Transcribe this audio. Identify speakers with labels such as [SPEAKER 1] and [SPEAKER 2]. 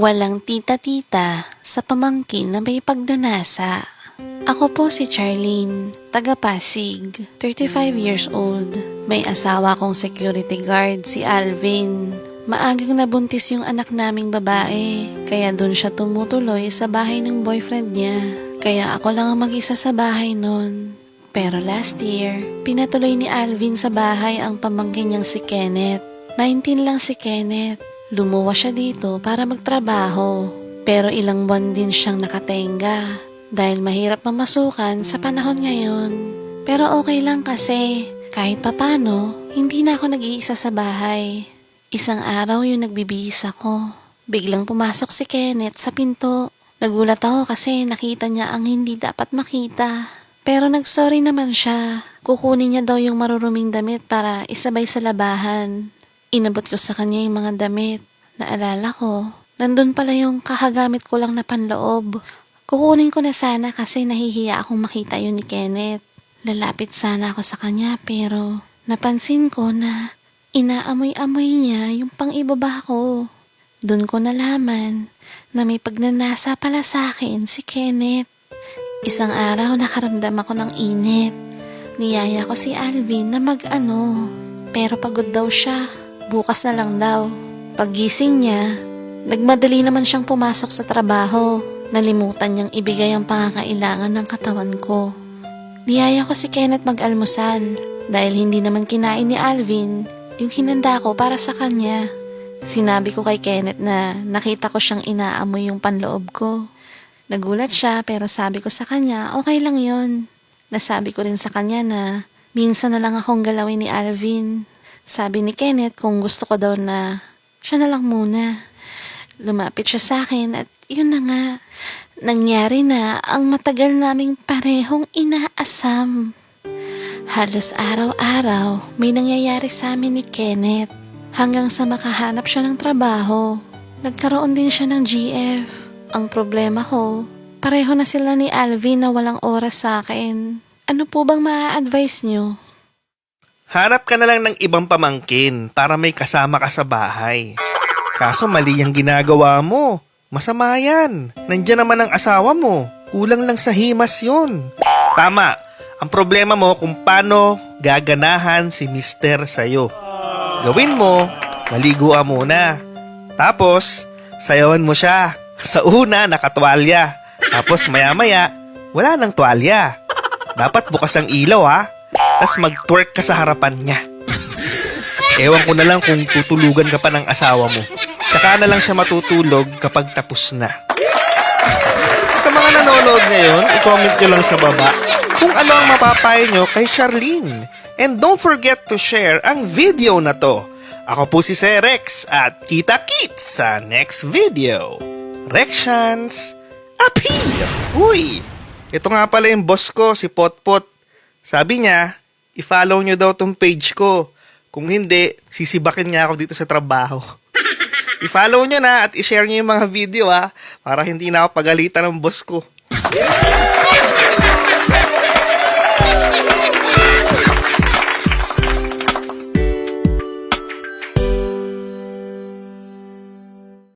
[SPEAKER 1] Walang tita-tita sa pamangkin na may pagnanasa. Ako po si Charlene, taga Pasig, 35 years old. May asawa kong security guard si Alvin. Maagang nabuntis yung anak naming babae, kaya dun siya tumutuloy sa bahay ng boyfriend niya. Kaya ako lang ang mag-isa sa bahay nun. Pero last year, pinatuloy ni Alvin sa bahay ang pamangkin niyang si Kenneth. 19 lang si Kenneth. Lumuwas siya dito para magtrabaho. Pero ilang buwan din siyang nakatenga dahil mahirap mamasukan sa panahon ngayon. Pero okay lang kasi kahit papano, hindi na ako nag-iisa sa bahay. Isang araw yung nagbibihis ako. Biglang pumasok si Kenneth sa pinto. Nagulat ako kasi nakita niya ang hindi dapat makita. Pero nagsorry naman siya. Kukunin niya daw yung maruruming damit para isabay sa labahan. Inabot ko sa kanya yung mga damit. Naalala ko, nandun pala yung kakagamit ko lang na panloob. Kukunin ko na sana kasi nahihiya akong makita yun ni Kenneth. Lalapit sana ako sa kanya pero napansin ko na inaamoy-amoy niya yung pang-ibaba ko. Doon ko nalaman na may pagnanasa pala sa akin si Kenneth. Isang araw nakaramdam ako ng init. Niyaya ko si Alvin na mag-ano, pero pagod daw siya. Bukas na lang daw. Paggising niya, nagmadali naman siyang pumasok sa trabaho. Nalimutan niyang ibigay ang pangangailangan ng katawan ko. Niyaya ko si Kenneth mag-almusal dahil hindi naman kinain ni Alvin yung hinanda ko para sa kanya. Sinabi ko kay Kenneth na nakita ko siyang inaamoy yung panloob ko. Nagulat siya pero sabi ko sa kanya okay lang yon. Nasabi ko rin sa kanya na minsan na lang akong galawin ni Alvin. Sabi ni Kenneth kung gusto ko daw na siya na lang muna. Lumapit siya sa akin at yun na nga. Nangyari na ang matagal naming parehong inaasam. Halos araw-araw may nangyayari sa amin ni Kenneth hanggang sa makahanap siya ng trabaho. Nagkaroon din siya ng GF. Ang problema ko, pareho na sila ni Alvin na walang oras sa akin. Ano po bang maa-advise niyo?
[SPEAKER 2] Hanap ka na lang ng ibang pamangkin para may kasama ka sa bahay. Kaso mali ang ginagawa mo. Masama yan. Nandiyan naman ang asawa mo. Kulang lang sa himas yun. Tama. Ang problema mo kung paano gaganahan si Mister sa'yo. Gawin mo, maligo ka muna. Tapos, sayawan mo siya. Sa una, nakatwalya. Tapos maya-maya, wala nang twalya. Dapat bukas ang ilaw ha. Tapos mag-twerk ka sa harapan niya. Ewan ko na lang kung tutulugan ka pa ng asawa mo. Tsaka na lang siya matutulog kapag tapos na. Sa mga nanonood ngayon, i-comment nyo lang sa baba kung ano ang mapapayo nyo kay Charlene. And don't forget to share ang video na to. Ako po si Sir Rex at kita-kits sa next video. Rextions, appear! Uy, ito nga pala yung boss ko, si Potpot. Sabi niya, i-follow nyo daw tong page ko. Kung hindi, sisibakin niya ako dito sa trabaho. I-follow nyo na at i-share nyo yung mga video ha, para hindi na ako pagalitan ng boss ko.